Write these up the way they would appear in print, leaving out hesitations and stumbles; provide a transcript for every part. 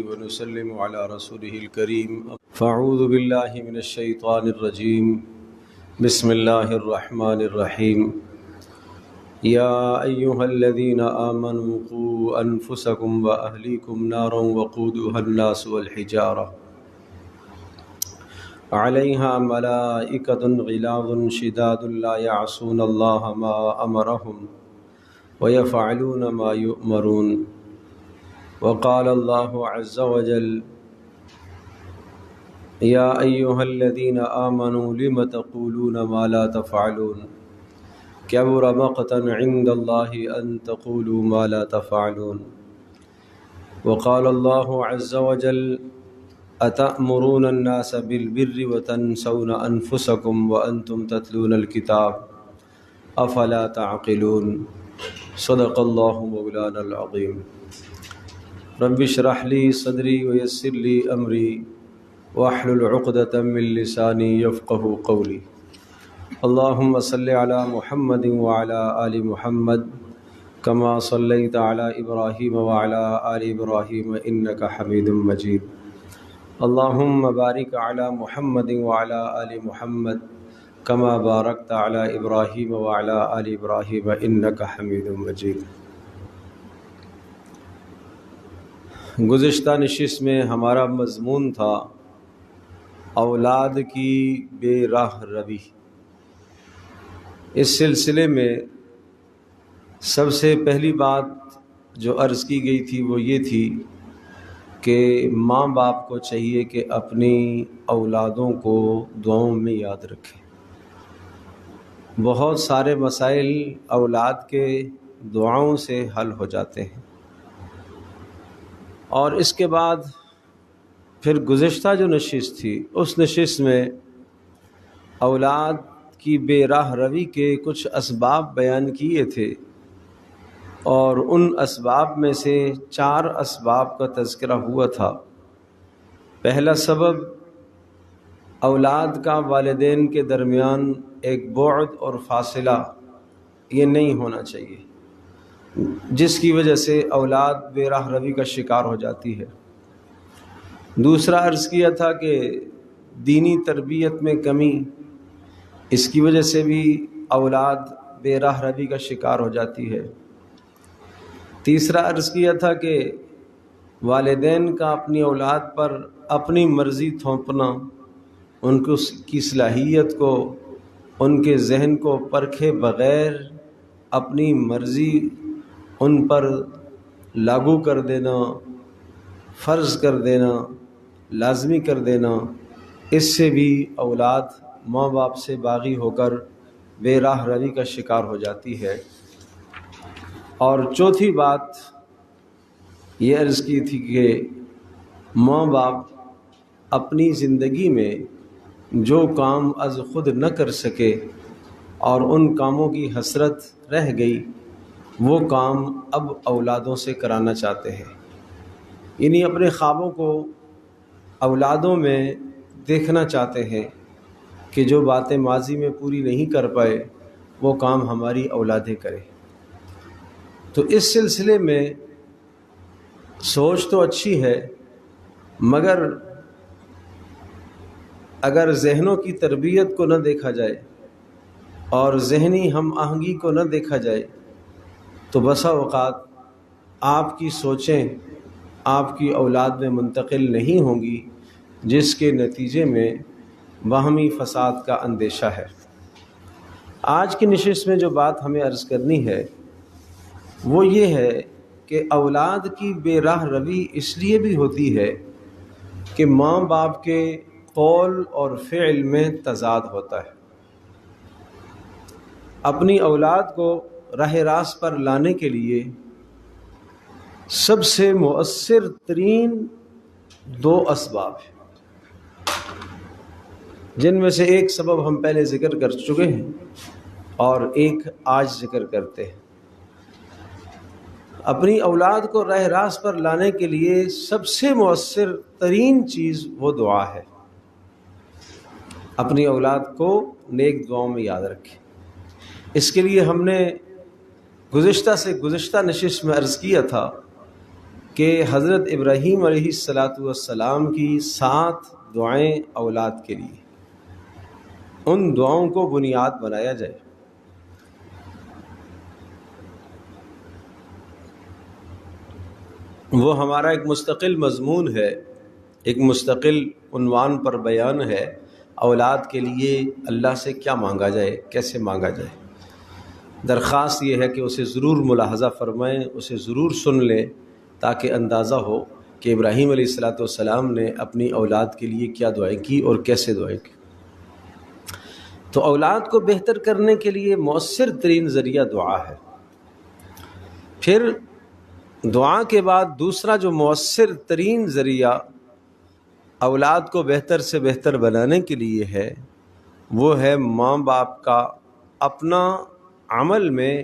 ونسلم على رسوله الكريم فاعوذ بالله من الشيطان الرجيم بسم الله الرحمن الرحيم يا أيها الذين آمنوا قوا أنفسكم وأهليكم نارا وقودها الناس والحجارة عليها ملائكة غلاظ شداد لا يعصون الله ما أمرهم ويفعلون ما يؤمرون وقال الله عز وجل يا أيها الذين آمنوا لم تقولون ما لا تفعلون كبر مقتا عند الله أن تقولوا ما لا تفعلون وقال الله عز وجل أتأمرون الناس بالبر وتنسون أنفسكم وأنتم تتلون الكتاب أفلا تعقلون صدق الله مولانا العظيم رب اشرح لي صدري ويسر لي أمري واحلل عقدة من لساني يفقه قولي اللهم صل على محمد وعلى آل محمد كما صليت على إبراهيم وعلى آل إبراهيم إنك حميد مجيد اللهم بارك على محمد وعلى آل محمد كما باركت على إبراهيم وعلى آل إبراهيم إنك حميد مجيد۔ گزشتہ نشست میں ہمارا مضمون تھا اولاد کی بے راہ روی۔ اس سلسلے میں سب سے پہلی بات جو عرض کی گئی تھی وہ یہ تھی کہ ماں باپ کو چاہیے کہ اپنی اولادوں کو دعاؤں میں یاد رکھیں۔ بہت سارے مسائل اولاد کے دعاؤں سے حل ہو جاتے ہیں۔ اور اس کے بعد پھر گزشتہ جو نشست تھی اس نشست میں اولاد کی بے راہ روی کے کچھ اسباب بیان کیے تھے، اور ان اسباب میں سے 4 اسباب کا تذکرہ ہوا تھا۔ پہلا سبب اولاد کا والدین کے درمیان ایک بعد اور فاصلہ یہ نہیں ہونا چاہیے، جس کی وجہ سے اولاد بے راہ روی کا شکار ہو جاتی ہے۔ دوسرا عرض کیا تھا کہ دینی تربیت میں کمی، اس کی وجہ سے بھی اولاد بے راہ روی کا شکار ہو جاتی ہے۔ تیسرا عرض کیا تھا کہ والدین کا اپنی اولاد پر اپنی مرضی تھوپنا، ان کو کی صلاحیت کو، ان کے ذہن کو پرکھے بغیر اپنی مرضی ان پر لاگو کر دینا، فرض کر دینا، لازمی کر دینا، اس سے بھی اولاد ماں باپ سے باغی ہو کر بے راہ روی کا شکار ہو جاتی ہے۔ اور چوتھی بات یہ عرض کی تھی کہ ماں باپ اپنی زندگی میں جو کام از خود نہ کر سکے اور ان کاموں کی حسرت رہ گئی، وہ کام اب اولادوں سے کرانا چاہتے ہیں۔ یعنی اپنے خوابوں کو اولادوں میں دیکھنا چاہتے ہیں کہ جو باتیں ماضی میں پوری نہیں کر پائے وہ کام ہماری اولادیں کریں۔ تو اس سلسلے میں سوچ تو اچھی ہے، مگر اگر ذہنوں کی تربیت کو نہ دیکھا جائے اور ذہنی ہم آہنگی کو نہ دیکھا جائے تو بسا اوقات آپ کی سوچیں آپ کی اولاد میں منتقل نہیں ہوں گی، جس کے نتیجے میں باہمی فساد کا اندیشہ ہے۔ آج کی نشست میں جو بات ہمیں عرض کرنی ہے وہ یہ ہے کہ اولاد کی بے راہ روی اس لیے بھی ہوتی ہے کہ ماں باپ کے قول اور فعل میں تضاد ہوتا ہے۔ اپنی اولاد کو راہ راست پر لانے کے لیے سب سے مؤثر ترین 2 اسباب ہیں، جن میں سے ایک سبب ہم پہلے ذکر کر چکے ہیں اور ایک آج ذکر کرتے ہیں۔ اپنی اولاد کو راہ راست پر لانے کے لیے سب سے مؤثر ترین چیز وہ دعا ہے۔ اپنی اولاد کو نیک دعاؤں میں یاد رکھیں۔ اس کے لیے ہم نے گزشتہ نشست میں عرض کیا تھا کہ حضرت ابراہیم علیہ السلام کی 7 دعائیں اولاد کے لیے، ان دعاؤں کو بنیاد بنایا جائے۔ وہ ہمارا ایک مستقل مضمون ہے، ایک مستقل عنوان پر بیان ہے، اولاد کے لیے اللہ سے کیا مانگا جائے، کیسے مانگا جائے۔ درخواست یہ ہے کہ اسے ضرور ملاحظہ فرمائیں، اسے ضرور سن لیں، تاکہ اندازہ ہو کہ ابراہیم علیہ السلام نے اپنی اولاد کے لیے کیا دعائیں کی اور کیسے دعائیں کی۔ تو اولاد کو بہتر کرنے کے لیے مؤثر ترین ذریعہ دعا ہے۔ پھر دعا کے بعد دوسرا جو مؤثر ترین ذریعہ اولاد کو بہتر سے بہتر بنانے کے لیے ہے، وہ ہے ماں باپ کا اپنا عمل میں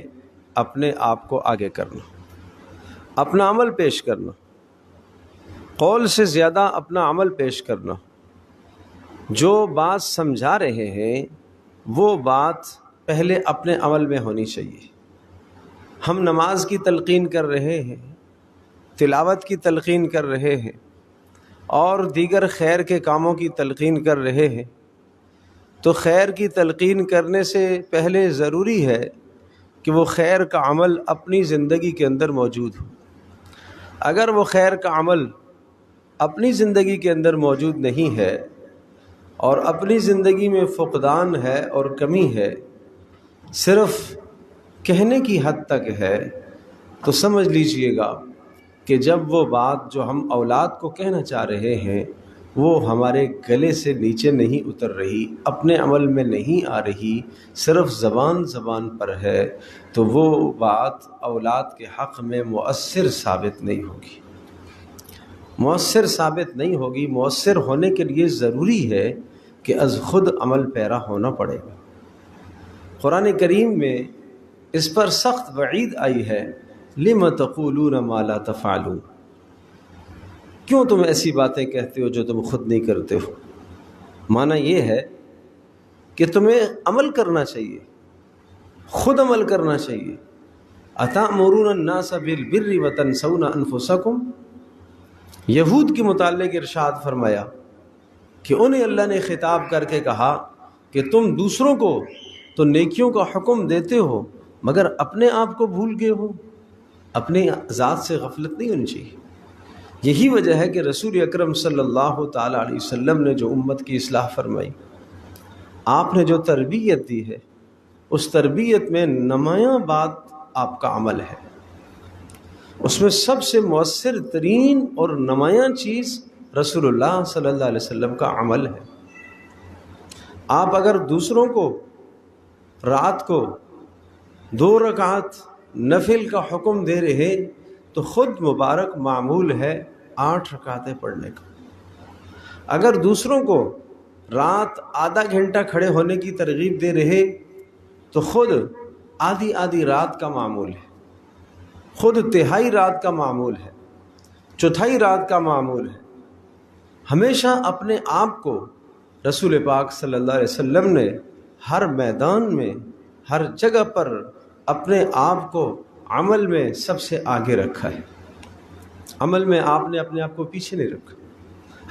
اپنے آپ کو آگے کرنا، اپنا عمل پیش کرنا، قول سے زیادہ اپنا عمل پیش کرنا۔ جو بات سمجھا رہے ہیں وہ بات پہلے اپنے عمل میں ہونی چاہیے۔ ہم نماز کی تلقین کر رہے ہیں، تلاوت کی تلقین کر رہے ہیں اور دیگر خیر کے کاموں کی تلقین کر رہے ہیں، تو خیر کی تلقین کرنے سے پہلے ضروری ہے کہ وہ خیر کا عمل اپنی زندگی کے اندر موجود ہو۔ اگر وہ خیر کا عمل اپنی زندگی کے اندر موجود نہیں ہے اور اپنی زندگی میں فقدان ہے اور کمی ہے، صرف کہنے کی حد تک ہے، تو سمجھ لیجئے گا کہ جب وہ بات جو ہم اولاد کو کہنا چاہ رہے ہیں وہ ہمارے گلے سے نیچے نہیں اتر رہی، اپنے عمل میں نہیں آ رہی، صرف زبان پر ہے، تو وہ بات اولاد کے حق میں مؤثر ثابت نہیں ہوگی، مؤثر ثابت نہیں ہوگی۔ مؤثر ہونے کے لیے ضروری ہے کہ از خود عمل پیرا ہونا پڑے گا۔ قرآن کریم میں اس پر سخت وعید آئی ہے، لِمَ تَقُولُونَ مَا لَا تَفْعَلُونَ، کیوں تم ایسی باتیں کہتے ہو جو تم خود نہیں کرتے ہو۔ معنی یہ ہے کہ تمہیں عمل کرنا چاہیے، خود عمل کرنا چاہیے۔ أَتَأْمُرُونَ النَّاسَ بِالْبِرِّ وَتَنْسَوْنَ أَنفُسَكُمْ، یہود کے متعلق ارشاد فرمایا کہ انہیں اللہ نے خطاب کر کے کہا کہ تم دوسروں کو تو نیکیوں کا حکم دیتے ہو مگر اپنے آپ کو بھول گئے ہو۔ اپنے ذات سے غفلت نہیں ہونی چاہیے۔ یہی وجہ ہے کہ رسول اکرم صلی اللہ تعالیٰ علیہ وسلم نے جو امت کی اصلاح فرمائی، آپ نے جو تربیت دی ہے، اس تربیت میں نمایاں بات آپ کا عمل ہے۔ اس میں سب سے مؤثر ترین اور نمایاں چیز رسول اللہ صلی اللہ علیہ وسلم کا عمل ہے۔ آپ اگر دوسروں کو رات کو 2 رکعت نفل کا حکم دے رہے تو خود مبارک معمول ہے 8 رکعتیں پڑھنے کا۔ اگر دوسروں کو رات آدھا گھنٹہ کھڑے ہونے کی ترغیب دے رہے تو خود آدھی رات کا معمول ہے، خود تہائی رات کا معمول ہے، چوتھائی رات کا معمول ہے۔ ہمیشہ اپنے آپ کو رسول پاک صلی اللہ علیہ وسلم نے ہر میدان میں، ہر جگہ پر اپنے آپ کو عمل میں سب سے آگے رکھا ہے۔ عمل میں آپ نے اپنے آپ کو پیچھے نہیں رکھا،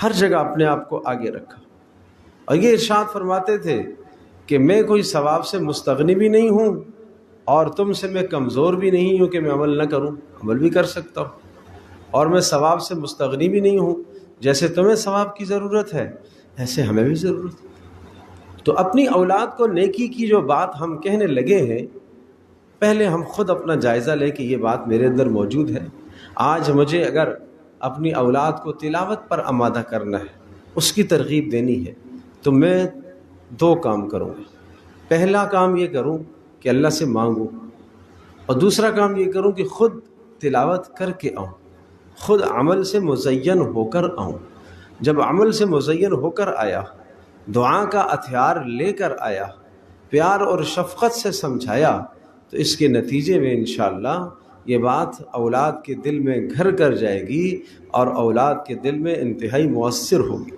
ہر جگہ اپنے آپ کو آگے رکھا۔ اور یہ ارشاد فرماتے تھے کہ میں کوئی ثواب سے مستغنی بھی نہیں ہوں اور تم سے میں کمزور بھی نہیں ہوں کہ میں عمل نہ کروں، عمل بھی کر سکتا ہوں، اور میں ثواب سے مستغنی بھی نہیں ہوں، جیسے تمہیں ثواب کی ضرورت ہے ایسے ہمیں بھی ضرورت ہے۔ تو اپنی اولاد کو نیکی کی جو بات ہم کہنے لگے ہیں، پہلے ہم خود اپنا جائزہ لیں کہ یہ بات میرے اندر موجود ہے۔ آج مجھے اگر اپنی اولاد کو تلاوت پر آمادہ کرنا ہے، اس کی ترغیب دینی ہے، تو میں 2 کام کروں گا۔ پہلا کام یہ کروں کہ اللہ سے مانگوں، اور دوسرا کام یہ کروں کہ خود تلاوت کر کے آؤں، خود عمل سے مزین ہو کر آؤں۔ جب عمل سے مزین ہو کر آیا، دعا کا ہتھیار لے کر آیا، پیار اور شفقت سے سمجھایا، تو اس کے نتیجے میں انشاءاللہ یہ بات اولاد کے دل میں گھر کر جائے گی اور اولاد کے دل میں انتہائی مؤثر ہوگی۔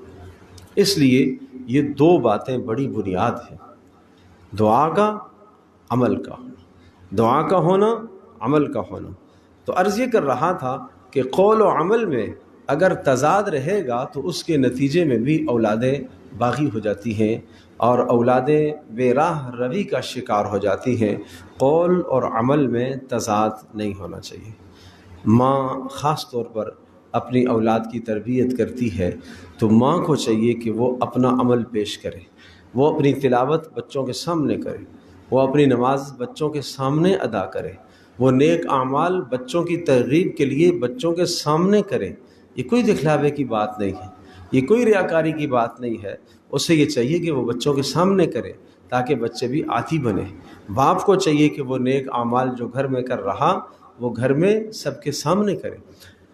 اس لیے یہ 2 باتیں بڑی بنیاد ہیں، دعا کا، عمل کا، دعا کا ہونا، عمل کا ہونا۔ تو عرض یہ کر رہا تھا کہ قول و عمل میں اگر تضاد رہے گا تو اس کے نتیجے میں بھی اولادیں باغی ہو جاتی ہیں اور اولادیں بے راہ روی کا شکار ہو جاتی ہیں۔ قول اور عمل میں تضاد نہیں ہونا چاہیے۔ ماں خاص طور پر اپنی اولاد کی تربیت کرتی ہے تو ماں کو چاہیے کہ وہ اپنا عمل پیش کرے، وہ اپنی تلاوت بچوں کے سامنے کرے، وہ اپنی نماز بچوں کے سامنے ادا کرے، وہ نیک اعمال بچوں کی ترغیب کے لیے بچوں کے سامنے کرے۔ یہ کوئی دکھلاوے کی بات نہیں ہے، یہ کوئی ریاکاری کی بات نہیں ہے۔ اسے یہ چاہیے کہ وہ بچوں کے سامنے کرے تاکہ بچے بھی عادی بنے۔ باپ کو چاہیے کہ وہ نیک اعمال جو گھر میں کر رہا وہ گھر میں سب کے سامنے کرے۔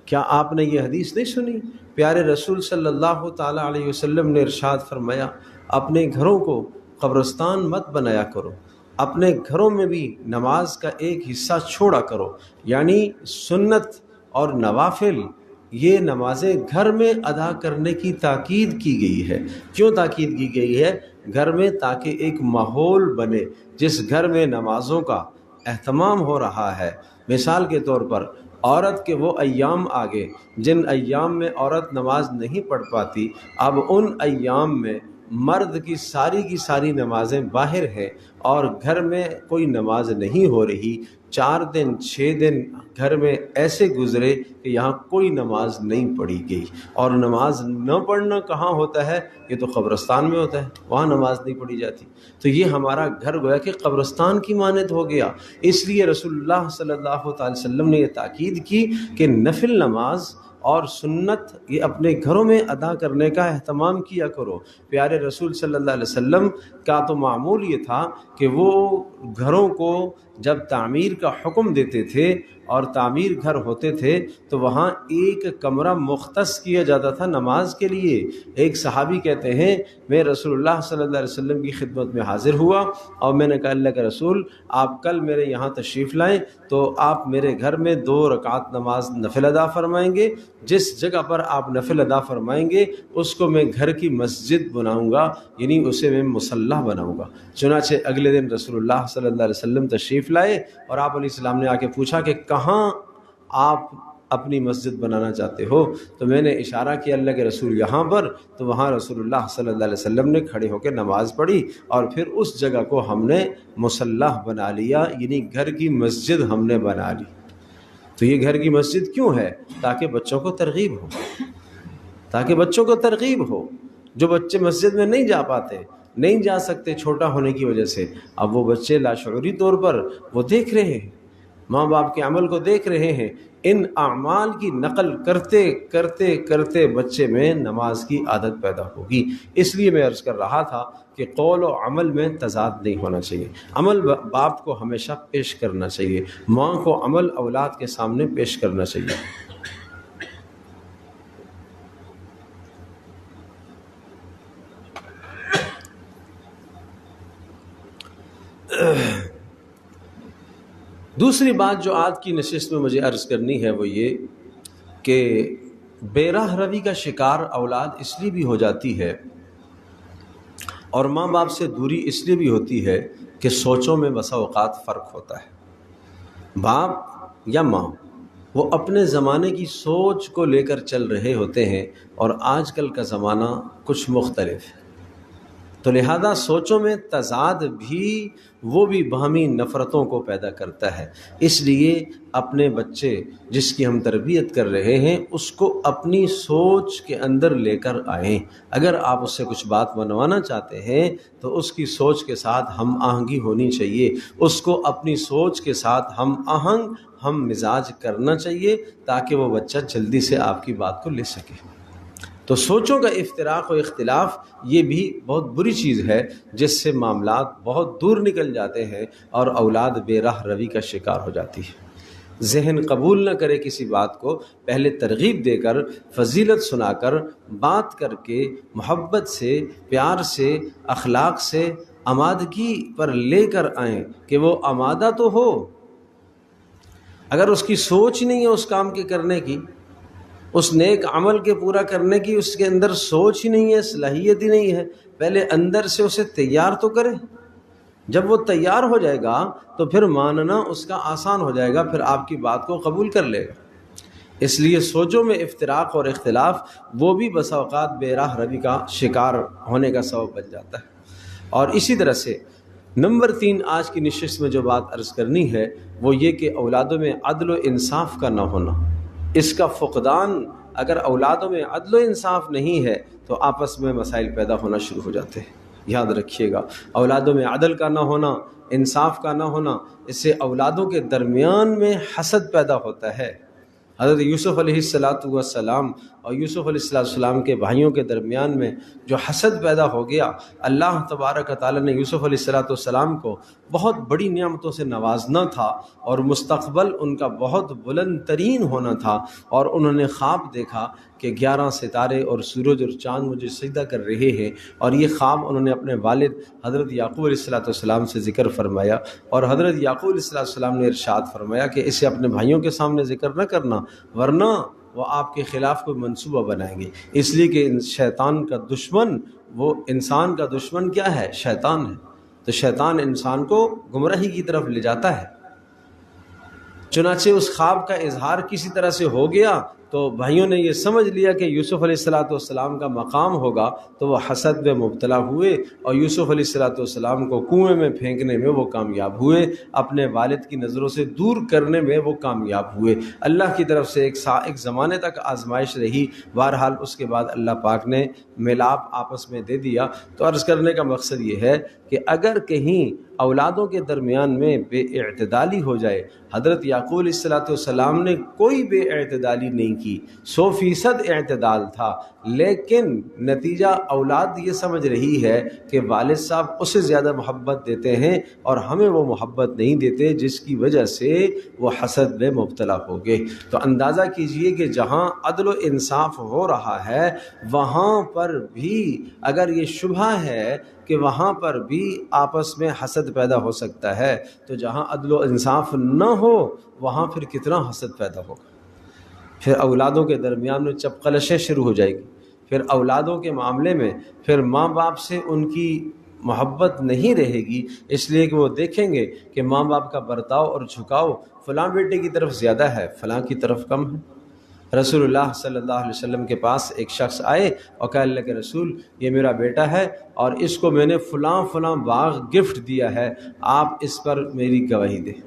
کیا آپ نے یہ حدیث نہیں سنی؟ پیارے رسول صلی اللہ تعالیٰ علیہ وسلم نے ارشاد فرمایا، اپنے گھروں کو قبرستان مت بنایا کرو، اپنے گھروں میں بھی نماز کا ایک حصہ چھوڑا کرو۔ یعنی سنت اور نوافل یہ نمازیں گھر میں ادا کرنے کی تاکید کی گئی ہے۔ کیوں تاکید کی گئی ہے؟ گھر میں تاکہ ایک ماحول بنے جس گھر میں نمازوں کا اہتمام ہو رہا ہے۔ مثال کے طور پر عورت کے وہ ایام آگے جن ایام میں عورت نماز نہیں پڑھ پاتی، اب ان ایام میں مرد کی ساری نمازیں باہر ہیں اور گھر میں کوئی نماز نہیں ہو رہی۔ 4 دن 6 دن گھر میں ایسے گزرے کہ یہاں کوئی نماز نہیں پڑھی گئی، اور نماز نہ پڑھنا کہاں ہوتا ہے؟ یہ تو قبرستان میں ہوتا ہے، وہاں نماز نہیں پڑھی جاتی۔ تو یہ ہمارا گھر گویا کہ قبرستان کی مانند ہو گیا۔ اس لیے رسول اللہ صلی اللہ تعالی وسلم نے یہ تاکید کی کہ نفل نماز اور سنت یہ اپنے گھروں میں ادا کرنے کا اہتمام کیا کرو۔ پیارے رسول صلی اللہ علیہ وسلم کا تو معمول یہ تھا کہ وہ گھروں کو جب تعمیر کا حکم دیتے تھے اور تعمیر گھر ہوتے تھے تو وہاں ایک کمرہ مختص کیا جاتا تھا نماز کے لیے۔ ایک صحابی کہتے ہیں میں رسول اللہ صلی اللہ علیہ وسلم کی خدمت میں حاضر ہوا اور میں نے کہا اللہ کے رسول آپ کل میرے یہاں تشریف لائیں تو آپ میرے گھر میں 2 رکعت نماز نفل ادا فرمائیں گے، جس جگہ پر آپ نفل ادا فرمائیں گے اس کو میں گھر کی مسجد بناؤں گا، یعنی اسے میں مصلی بناؤں گا۔ چنانچہ اگلے دن رسول اللہ صلی اللہ علیہ وسلم تشریف لائے اور آپ علیہ السلام نے آ کے پوچھا کہ کہاں آپ اپنی مسجد بنانا چاہتے ہو؟ تو میں نے اشارہ کیا اللہ کے رسول یہاں پر، تو وہاں رسول اللہ صلی اللہ علیہ وسلم نے کھڑے ہو کے نماز پڑھی اور پھر اس جگہ کو ہم نے مصلی بنا لیا، یعنی گھر کی مسجد ہم نے بنا لی۔ تو یہ گھر کی مسجد کیوں ہے؟ تاکہ بچوں کو ترغیب ہو، تاکہ بچوں کو ترغیب ہو۔ جو بچے مسجد میں نہیں جا پاتے، نہیں جا سکتے چھوٹا ہونے کی وجہ سے، اب وہ بچے لاشعوری طور پر وہ دیکھ رہے ہیں، ماں باپ کے عمل کو دیکھ رہے ہیں، ان اعمال کی نقل کرتے کرتے کرتے بچے میں نماز کی عادت پیدا ہوگی۔ اس لیے میں عرض کر رہا تھا کہ قول و عمل میں تضاد نہیں ہونا چاہیے۔ عمل باپ کو ہمیشہ پیش کرنا چاہیے، ماں کو عمل اولاد کے سامنے پیش کرنا چاہیے۔ دوسری بات جو آج کی نشست میں مجھے عرض کرنی ہے وہ یہ کہ بے راہ روی کا شکار اولاد اس لیے بھی ہو جاتی ہے اور ماں باپ سے دوری اس لیے بھی ہوتی ہے کہ سوچوں میں بسا اوقات فرق ہوتا ہے۔ باپ یا ماں وہ اپنے زمانے کی سوچ کو لے کر چل رہے ہوتے ہیں اور آج کل کا زمانہ کچھ مختلف ہے، تو لہذا سوچوں میں تضاد بھی وہ بھی باہمی نفرتوں کو پیدا کرتا ہے۔ اس لیے اپنے بچے جس کی ہم تربیت کر رہے ہیں اس کو اپنی سوچ کے اندر لے کر آئیں۔ اگر آپ اس سے کچھ بات منوانا چاہتے ہیں تو اس کی سوچ کے ساتھ ہم آہنگی ہونی چاہیے، اس کو اپنی سوچ کے ساتھ ہم آہنگ ہم مزاج کرنا چاہیے تاکہ وہ بچہ جلدی سے آپ کی بات کو لے سکے۔ تو سوچوں کا افتراق و اختلاف یہ بھی بہت بری چیز ہے جس سے معاملات بہت دور نکل جاتے ہیں اور اولاد بے راہ روی کا شکار ہو جاتی ہے۔ ذہن قبول نہ کرے کسی بات کو، پہلے ترغیب دے کر، فضیلت سنا کر، بات کر کے، محبت سے، پیار سے، اخلاق سے آمادگی پر لے کر آئیں کہ وہ آمادہ تو ہو۔ اگر اس کی سوچ نہیں ہے اس کام کے کرنے کی، اس نیک عمل کے پورا کرنے کی اس کے اندر سوچ ہی نہیں ہے، صلاحیت ہی نہیں ہے، پہلے اندر سے اسے تیار تو کرے۔ جب وہ تیار ہو جائے گا تو پھر ماننا اس کا آسان ہو جائے گا، پھر آپ کی بات کو قبول کر لے گا۔ اس لیے سوچوں میں افتراق اور اختلاف وہ بھی بسا اوقات بے راہ روی کا شکار ہونے کا سبب بن جاتا ہے۔ اور اسی طرح سے نمبر 3 آج کی نشست میں جو بات عرض کرنی ہے وہ یہ کہ اولادوں میں عدل و انصاف کا نہ ہونا، اس کا فقدان، اگر اولادوں میں عدل و انصاف نہیں ہے تو آپس میں مسائل پیدا ہونا شروع ہو جاتے ہیں۔ یاد رکھیے گا، اولادوں میں عدل کا نہ ہونا، انصاف کا نہ ہونا، اس سے اولادوں کے درمیان میں حسد پیدا ہوتا ہے۔ حضرت یوسف علیہ السلام اور یوسف علیہ السلام کے بھائیوں کے درمیان میں جو حسد پیدا ہو گیا، اللہ تبارک و تعالیٰ نے یوسف علیہ السلام کو بہت بڑی نعمتوں سے نوازنا تھا اور مستقبل ان کا بہت بلند ترین ہونا تھا، اور انہوں نے خواب دیکھا کہ 11 ستارے اور سورج اور چاند مجھے سجدہ کر رہے ہیں، اور یہ خواب انہوں نے اپنے والد حضرت یعقوب علیہ السلام سے ذکر فرمایا، اور حضرت یعقوب علیہ السلام نے ارشاد فرمایا کہ اسے اپنے بھائیوں کے سامنے ذکر نہ کرنا، ورنہ وہ آپ کے خلاف کوئی منصوبہ بنائیں گے، اس لیے کہ شیطان کا دشمن، وہ انسان کا دشمن کیا ہے؟ شیطان ہے، تو شیطان انسان کو گمراہی کی طرف لے جاتا ہے۔ چنانچہ اس خواب کا اظہار کسی طرح سے ہو گیا تو بھائیوں نے یہ سمجھ لیا کہ یوسف علیہ السلام کا مقام ہوگا، تو وہ حسد میں مبتلا ہوئے اور یوسف علیہ السلام کو کنویں میں پھینکنے میں وہ کامیاب ہوئے، اپنے والد کی نظروں سے دور کرنے میں وہ کامیاب ہوئے۔ اللہ کی طرف سے ایک زمانے تک آزمائش رہی، بہرحال اس کے بعد اللہ پاک نے میلاپ آپس میں دے دیا۔ تو عرض کرنے کا مقصد یہ ہے کہ اگر کہیں اولادوں کے درمیان میں بے اعتدالی ہو جائے، حضرت یعقوب علیہ السلام نے کوئی بے اعتدالی نہیں کی، 100% اعتدال تھا، لیکن نتیجہ اولاد یہ سمجھ رہی ہے کہ والد صاحب اسے زیادہ محبت دیتے ہیں اور ہمیں وہ محبت نہیں دیتے، جس کی وجہ سے وہ حسد میں مبتلا ہو گئے۔ تو اندازہ کیجئے کہ جہاں عدل و انصاف ہو رہا ہے وہاں پر بھی اگر یہ شبہ ہے کہ وہاں پر بھی آپس میں حسد پیدا ہو سکتا ہے، تو جہاں عدل و انصاف نہ ہو وہاں پھر کتنا حسد پیدا ہوگا۔ پھر اولادوں کے درمیان میں چپقلشیں شروع ہو جائے گی، پھر اولادوں کے معاملے میں پھر ماں باپ سے ان کی محبت نہیں رہے گی، اس لیے کہ وہ دیکھیں گے کہ ماں باپ کا برتاؤ اور جھکاؤ فلاں بیٹے کی طرف زیادہ ہے، فلاں کی طرف کم ہے۔ رسول اللہ صلی اللہ علیہ وسلم کے پاس ایک شخص آئے اور کہا اللہ کے رسول، یہ میرا بیٹا ہے اور اس کو میں نے فلاں فلاں باغ گفٹ دیا ہے، آپ اس پر میری گواہی دیں۔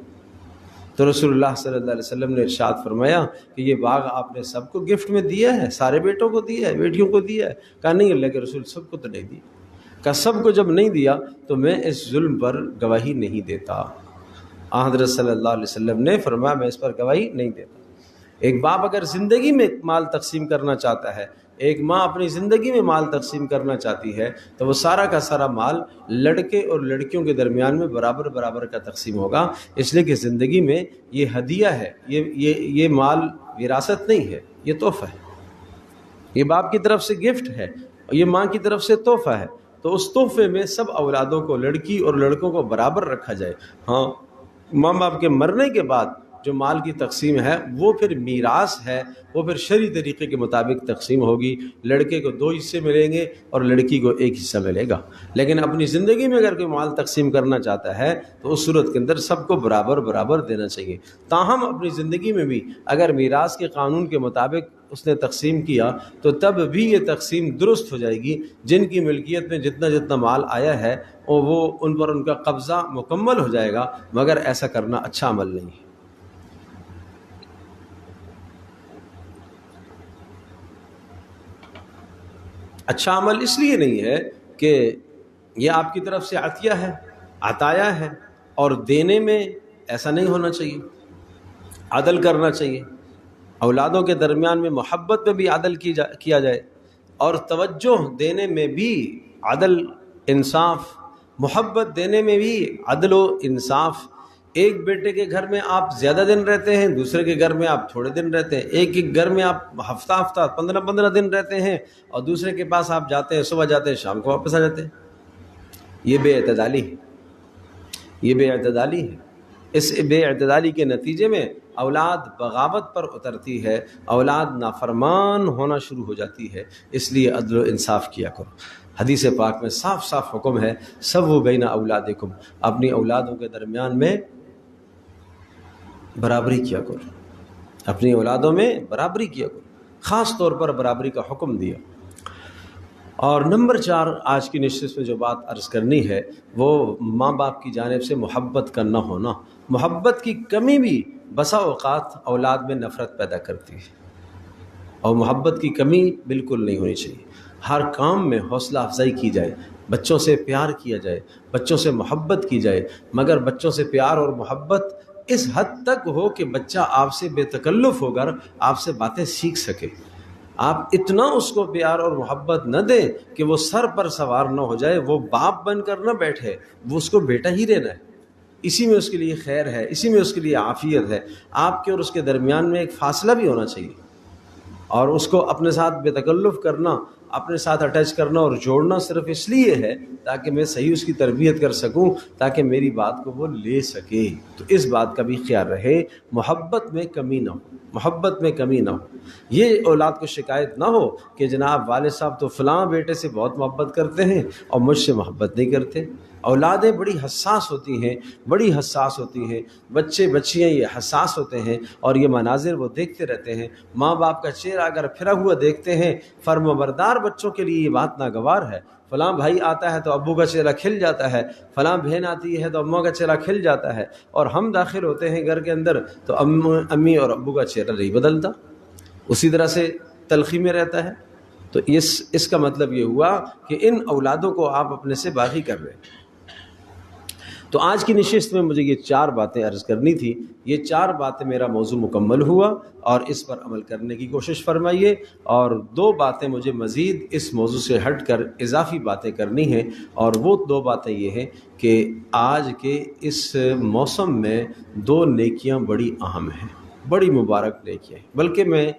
تو رسول اللہ صلی اللہ علیہ وسلم نے ارشاد فرمایا کہ یہ باغ آپ نے سب کو گفٹ میں دیا ہے، سارے بیٹوں کو دیا ہے، بیٹیوں کو دیا ہے؟ کہا نہیں اللہ کے رسول، سب کو تو نہیں دیا۔ کہا سب کو جب نہیں دیا تو میں اس ظلم پر گواہی نہیں دیتا۔ حضرت صلی اللہ علیہ وسلم نے فرمایا میں اس پر گواہی نہیں دیتا۔ ایک باپ اگر زندگی میں مال تقسیم کرنا چاہتا ہے، ایک ماں اپنی زندگی میں مال تقسیم کرنا چاہتی ہے، تو وہ سارا کا سارا مال لڑکے اور لڑکیوں کے درمیان میں برابر برابر کا تقسیم ہوگا، اس لیے کہ زندگی میں یہ ہدیہ ہے، یہ مال وراثت نہیں ہے، یہ تحفہ ہے، یہ باپ کی طرف سے گفٹ ہے، یہ ماں کی طرف سے تحفہ ہے۔ تو اس تحفے میں سب اولادوں کو، لڑکی اور لڑکوں کو برابر رکھا جائے۔ ہاں، ماں باپ کے مرنے کے بعد جو مال کی تقسیم ہے وہ پھر میراث ہے، وہ پھر شرعی طریقے کے مطابق تقسیم ہوگی، لڑکے کو 2 حصے ملیں گے اور لڑکی کو 1 حصہ ملے گا۔ لیکن اپنی زندگی میں اگر کوئی مال تقسیم کرنا چاہتا ہے تو اس صورت کے اندر سب کو برابر برابر دینا چاہیے۔ تاہم اپنی زندگی میں بھی اگر میراث کے قانون کے مطابق اس نے تقسیم کیا تو تب بھی یہ تقسیم درست ہو جائے گی۔ جن کی ملکیت میں جتنا جتنا مال آیا ہے وہ ان پر ان کا قبضہ مکمل ہو جائے گا، مگر ایسا کرنا اچھا عمل نہیں ہے۔ اچھا عمل اس لیے نہیں ہے کہ یہ آپ کی طرف سے عطیہ ہے، عطایا ہے، اور دینے میں ایسا نہیں ہونا چاہیے، عدل کرنا چاہیے۔ اولادوں کے درمیان میں محبت میں بھی عدل کیا جائے، اور توجہ دینے میں بھی عدل، انصاف، محبت دینے میں بھی عدل و انصاف۔ ایک بیٹے کے گھر میں آپ زیادہ دن رہتے ہیں، دوسرے کے گھر میں آپ تھوڑے دن رہتے ہیں، ایک گھر میں آپ ہفتہ 15 دن رہتے ہیں اور دوسرے کے پاس آپ جاتے ہیں، صبح جاتے ہیں شام کو واپس آ جاتے ہیں۔ یہ بے اعتدالی ہے، یہ بے اعتدالی ہے۔ اس بے اعتدالی کے نتیجے میں اولاد بغاوت پر اترتی ہے، اولاد نافرمان ہونا شروع ہو جاتی ہے۔ اس لیے عدل و انصاف کیا کرو۔ حدیث پاک میں صاف صاف حکم ہے، سووا بین اولادکم، اپنی اولادوں کے درمیان میں برابری کیا کرو۔ اپنی اولادوں میں برابری کیا کرو، خاص طور پر برابری کا حکم دیا۔ اور نمبر 4 آج کی نشست میں جو بات عرض کرنی ہے وہ ماں باپ کی جانب سے محبت کا نہ ہونا۔ محبت کی کمی بھی بسا اوقات اولاد میں نفرت پیدا کرتی ہے، اور محبت کی کمی بالکل نہیں ہونی چاہیے۔ ہر کام میں حوصلہ افزائی کی جائے، بچوں سے پیار کیا جائے، بچوں سے محبت کی جائے، مگر بچوں سے پیار اور محبت اس حد تک ہو کہ بچہ آپ سے بے تکلف ہو کر آپ سے باتیں سیکھ سکے۔ آپ اتنا اس کو پیار اور محبت نہ دیں کہ وہ سر پر سوار نہ ہو جائے، وہ باپ بن کر نہ بیٹھے، وہ اس کو بیٹا ہی رہنا ہے۔ اسی میں اس کے لیے خیر ہے، اسی میں اس کے لیے عافیت ہے۔ آپ کے اور اس کے درمیان میں ایک فاصلہ بھی ہونا چاہیے، اور اس کو اپنے ساتھ بے تکلف کرنا، اپنے ساتھ اٹیچ کرنا اور جوڑنا صرف اس لیے ہے تاکہ میں صحیح اس کی تربیت کر سکوں، تاکہ میری بات کو وہ لے سکے۔ تو اس بات کا بھی خیال رہے، محبت میں کمی نہ ہو، محبت میں کمی نہ ہو۔ یہ اولاد کو شکایت نہ ہو کہ جناب والد صاحب تو فلاں بیٹے سے بہت محبت کرتے ہیں اور مجھ سے محبت نہیں کرتے۔ اولادیں بڑی حساس ہوتی ہیں، بڑی حساس ہوتی ہیں، بچے بچیاں یہ حساس ہوتے ہیں، اور یہ مناظر وہ دیکھتے رہتے ہیں۔ ماں باپ کا چہرہ اگر پھرا ہوا دیکھتے ہیں، فرمانبردار بچوں کے لیے یہ بات ناگوار ہے۔ فلاں بھائی آتا ہے تو ابو کا چہرہ کھل جاتا ہے، فلاں بہن آتی ہے تو اماں کا چہرہ کھل جاتا ہے، اور ہم داخل ہوتے ہیں گھر کے اندر تو امی اور ابو کا چہرہ نہیں بدلتا، اسی طرح سے تلخی میں رہتا ہے۔ تو اس کا مطلب یہ ہوا کہ ان اولادوں کو آپ اپنے سے باغی کر رہے ہیں۔ تو آج کی نشست میں مجھے یہ 4 باتیں عرض کرنی تھی۔ یہ 4 باتیں میرا موضوع مکمل ہوا، اور اس پر عمل کرنے کی کوشش فرمائیے۔ اور 2 باتیں مجھے مزید اس موضوع سے ہٹ کر اضافی باتیں کرنی ہیں، اور وہ 2 باتیں یہ ہیں کہ آج کے اس موسم میں 2 نیکیاں بڑی اہم ہیں، بڑی مبارک نیکیاں ہیں، بلکہ میں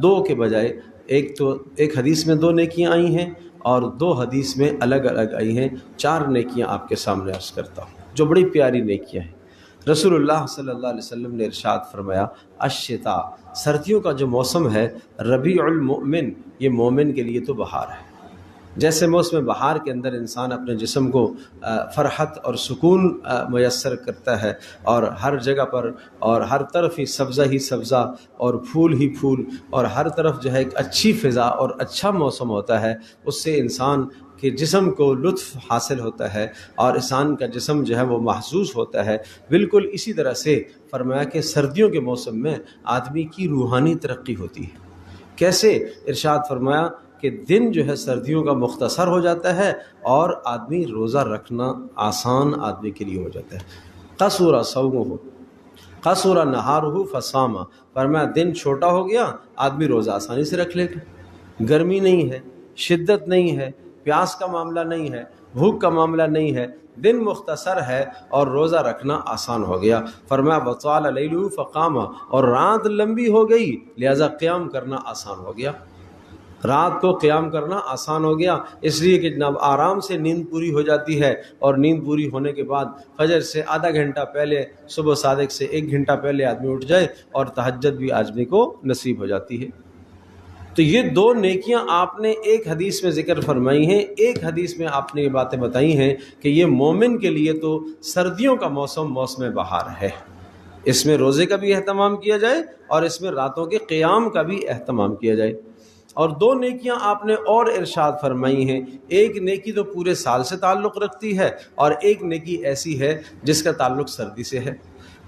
2 کے بجائے ایک حدیث میں 2 نیکیاں آئی ہیں، اور 2 حدیث میں الگ الگ آئی ہیں۔ 4 نیکیاں آپ کے سامنے عرض کرتا ہوں جو بڑی پیاری نیکیاں ہیں۔ رسول اللہ صلی اللہ علیہ وسلم نے ارشاد فرمایا، الشتاء، سردیوں کا جو موسم ہے، ربیع المؤمن، یہ مومن کے لیے تو بہار ہے۔ جیسے موسم بہار کے اندر انسان اپنے جسم کو فرحت اور سکون میسر کرتا ہے، اور ہر جگہ پر اور ہر طرف ہی سبزہ اور پھول ہی پھول، اور ہر طرف جو ہے ایک اچھی فضا اور اچھا موسم ہوتا ہے، اس سے انسان کے جسم کو لطف حاصل ہوتا ہے، اور انسان کا جسم جو ہے وہ محظوظ ہوتا ہے۔ بالکل اسی طرح سے فرمایا کہ سردیوں کے موسم میں آدمی کی روحانی ترقی ہوتی ہے۔ کیسے؟ ارشاد فرمایا کہ دن جو ہے سردیوں کا مختصر ہو جاتا ہے، اور آدمی روزہ رکھنا آسان آدمی کے لیے ہو جاتا ہے۔ قصر صومہ قصر نہارہ فصام، فرمایا دن چھوٹا ہو گیا، آدمی روزہ آسانی سے رکھ لے گا۔ گرمی نہیں ہے، شدت نہیں ہے، پیاس کا معاملہ نہیں ہے، بھوک کا معاملہ نہیں ہے، دن مختصر ہے اور روزہ رکھنا آسان ہو گیا۔ فرمایا وطال لیلہ فقام، اور رات لمبی ہو گئی لہذا قیام کرنا آسان ہو گیا۔ رات کو قیام کرنا آسان ہو گیا، اس لیے کہ جناب آرام سے نیند پوری ہو جاتی ہے، اور نیند پوری ہونے کے بعد فجر سے آدھا گھنٹہ پہلے، صبح صادق سے 1 گھنٹہ پہلے آدمی اٹھ جائے، اور تہجد بھی آدمی کو نصیب ہو جاتی ہے۔ تو یہ 2 نیکیاں آپ نے ایک حدیث میں ذکر فرمائی ہیں، ایک حدیث میں آپ نے یہ باتیں بتائی ہیں کہ یہ مومن کے لیے تو سردیوں کا موسم موسم بہار ہے، اس میں روزے کا بھی اہتمام کیا جائے، اور اس میں راتوں کے قیام کا بھی اہتمام کیا جائے۔ اور 2 نیکیاں آپ نے اور ارشاد فرمائی ہیں، ایک نیکی تو پورے سال سے تعلق رکھتی ہے، اور ایک نیکی ایسی ہے جس کا تعلق سردی سے ہے۔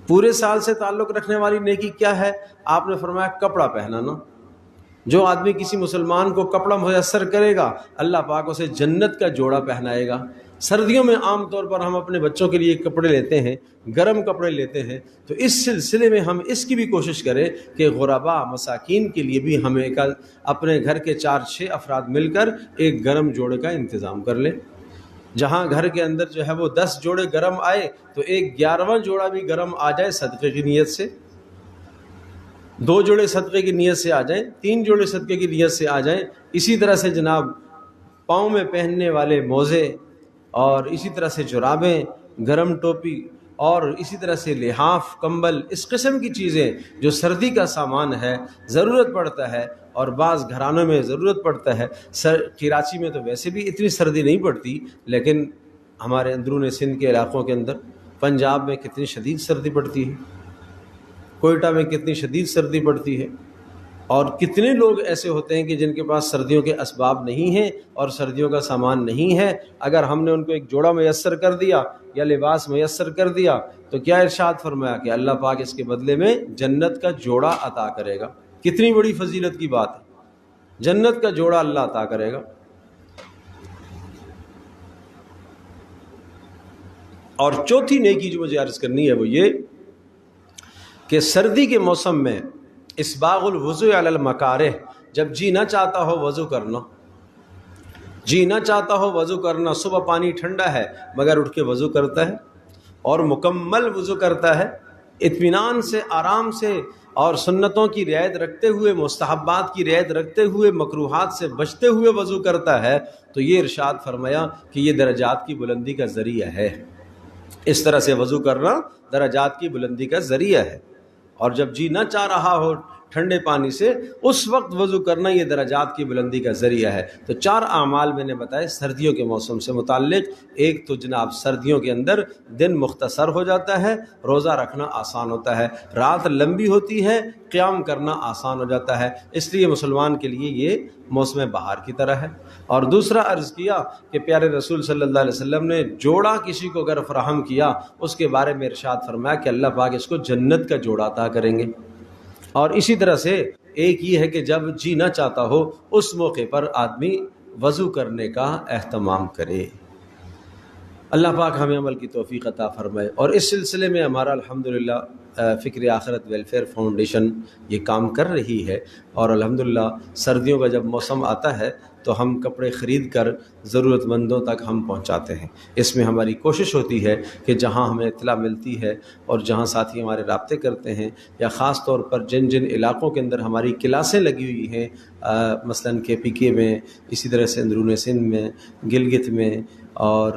پورے سال سے تعلق رکھنے والی نیکی کیا ہے؟ آپ نے فرمایا کپڑا پہنانا۔ جو آدمی کسی مسلمان کو کپڑا میسر کرے گا، اللہ پاک اسے جنت کا جوڑا پہنائے گا۔ سردیوں میں عام طور پر ہم اپنے بچوں کے لیے کپڑے لیتے ہیں، گرم کپڑے لیتے ہیں، تو اس سلسلے میں ہم اس کی بھی کوشش کریں کہ غرباء مساکین کے لیے بھی ہمیں اپنے گھر کے 4-6 افراد مل کر ایک گرم جوڑے کا انتظام کر لیں۔ جہاں گھر کے اندر جو ہے وہ 10 جوڑے گرم آئے، تو ایک 11واں جوڑا بھی گرم آ جائے صدقے کی نیت سے، 2 جوڑے صدقے کی نیت سے آ جائیں، 3 جوڑے صدقے کی نیت سے آ جائیں۔ اسی طرح سے جناب پاؤں میں پہننے والے موزے، اور اسی طرح سے جرابیں، گرم ٹوپی، اور اسی طرح سے لحاف، کمبل، اس قسم کی چیزیں جو سردی کا سامان ہے، ضرورت پڑتا ہے، اور بعض گھرانوں میں ضرورت پڑتا ہے۔ کراچی میں تو ویسے بھی اتنی سردی نہیں پڑتی، لیکن ہمارے اندرون سندھ کے علاقوں کے اندر، پنجاب میں کتنی شدید سردی پڑتی ہے۔ کوئٹہ میں کتنی شدید سردی پڑتی ہے، اور کتنے لوگ ایسے ہوتے ہیں کہ جن کے پاس سردیوں کے اسباب نہیں ہیں اور سردیوں کا سامان نہیں ہے. اگر ہم نے ان کو ایک جوڑا میسر کر دیا یا لباس میسر کر دیا تو کیا ارشاد فرمایا کہ اللہ پاک اس کے بدلے میں جنت کا جوڑا عطا کرے گا. کتنی بڑی فضیلت کی بات ہے، جنت کا جوڑا اللہ عطا کرے گا. اور چوتھی نیکی جو مجھے عرض کرنی ہے وہ یہ کہ سردی کے موسم میں اسباغ الوضو علی المکارہ، جب جی نہ چاہتا ہو وضو کرنا، جی نہ چاہتا ہو وضو کرنا، صبح پانی ٹھنڈا ہے مگر اٹھ کے وضو کرتا ہے اور مکمل وضو کرتا ہے اطمینان سے، آرام سے، اور سنتوں کی رعایت رکھتے ہوئے، مستحبات کی رعایت رکھتے ہوئے، مکروہات سے بچتے ہوئے وضو کرتا ہے، تو یہ ارشاد فرمایا کہ یہ درجات کی بلندی کا ذریعہ ہے. اس طرح سے وضو کرنا درجات کی بلندی کا ذریعہ ہے. اور جب جی نہ چاہ رہا ہو ٹھنڈے پانی سے، اس وقت وضو کرنا یہ درجات کی بلندی کا ذریعہ ہے. تو 4 اعمال میں نے بتائے سردیوں کے موسم سے متعلق. ایک تو جناب سردیوں کے اندر دن مختصر ہو جاتا ہے، روزہ رکھنا آسان ہوتا ہے، رات لمبی ہوتی ہے، قیام کرنا آسان ہو جاتا ہے، اس لیے مسلمان کے لیے یہ موسم بہار کی طرح ہے. اور دوسرا عرض کیا کہ پیارے رسول صلی اللہ علیہ وسلم نے جوڑا کسی کو اگر فراہم کیا، اس کے بارے میں ارشاد فرمایا کہ اللہ پاک اس کو جنت کا جوڑا عطا کریں گے. اور اسی طرح سے ایک یہ ہے کہ جب جی نہ چاہتا ہو اس موقع پر آدمی وضو کرنے کا اہتمام کرے. اللہ پاک ہمیں عمل کی توفیق عطا فرمائے. اور اس سلسلے میں ہمارا الحمدللہ فکر آخرت ویلفیئر فاؤنڈیشن یہ کام کر رہی ہے. اور الحمدللہ سردیوں کا جب موسم آتا ہے تو ہم کپڑے خرید کر ضرورت مندوں تک ہم پہنچاتے ہیں. اس میں ہماری کوشش ہوتی ہے کہ جہاں ہمیں اطلاع ملتی ہے اور جہاں ساتھی ہمارے رابطے کرتے ہیں، یا خاص طور پر جن علاقوں کے اندر ہماری کلاسیں لگی ہوئی ہیں، مثلاً KPK میں، اسی طرح سے اندرون سندھ میں، گلگت میں اور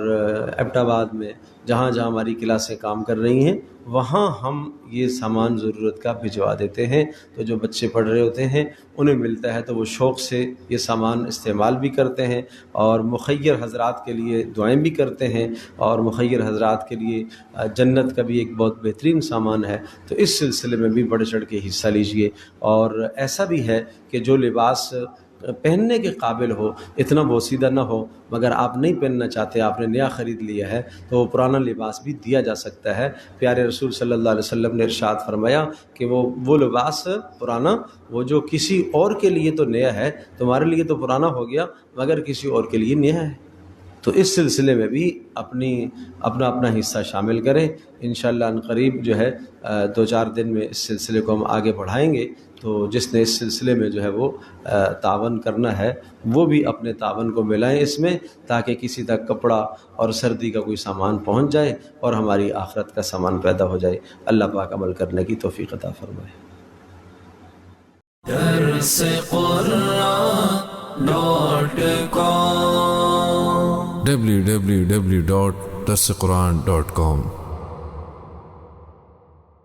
ایبٹ آباد میں، جہاں جہاں ہماری کلاسیں کام کر رہی ہیں وہاں ہم یہ سامان ضرورت کا بھجوا دیتے ہیں. تو جو بچے پڑھ رہے ہوتے ہیں انہیں ملتا ہے تو وہ شوق سے یہ سامان استعمال بھی کرتے ہیں، اور مخیر حضرات کے لیے دعائیں بھی کرتے ہیں، اور مخیر حضرات کے لیے جنت کا بھی ایک بہت بہترین سامان ہے. تو اس سلسلے میں بھی بڑھ چڑھ کے حصہ لیجئے. اور ایسا بھی ہے کہ جو لباس پہننے کے قابل ہو، اتنا بوسیدہ نہ ہو، مگر آپ نہیں پہننا چاہتے، آپ نے نیا خرید لیا ہے، تو وہ پرانا لباس بھی دیا جا سکتا ہے. پیارے رسول صلی اللہ علیہ وسلم نے ارشاد فرمایا کہ وہ لباس پرانا، وہ جو کسی اور کے لیے تو نیا ہے، تمہارے لیے تو پرانا ہو گیا مگر کسی اور کے لیے نیا ہے. تو اس سلسلے میں بھی اپنا حصہ شامل کریں. انشاءاللہ ان قریب جو ہے 2-4 دن میں اس سلسلے کو ہم آگے بڑھائیں گے. تو جس نے اس سلسلے میں جو ہے وہ تعاون کرنا ہے وہ بھی اپنے تعاون کو ملائیں اس میں، تاکہ کسی تک کپڑا اور سردی کا کوئی سامان پہنچ جائے اور ہماری آخرت کا سامان پیدا ہو جائے. اللہ پاک عمل کرنے کی توفیق عطا فرمائے. www.darsequran.com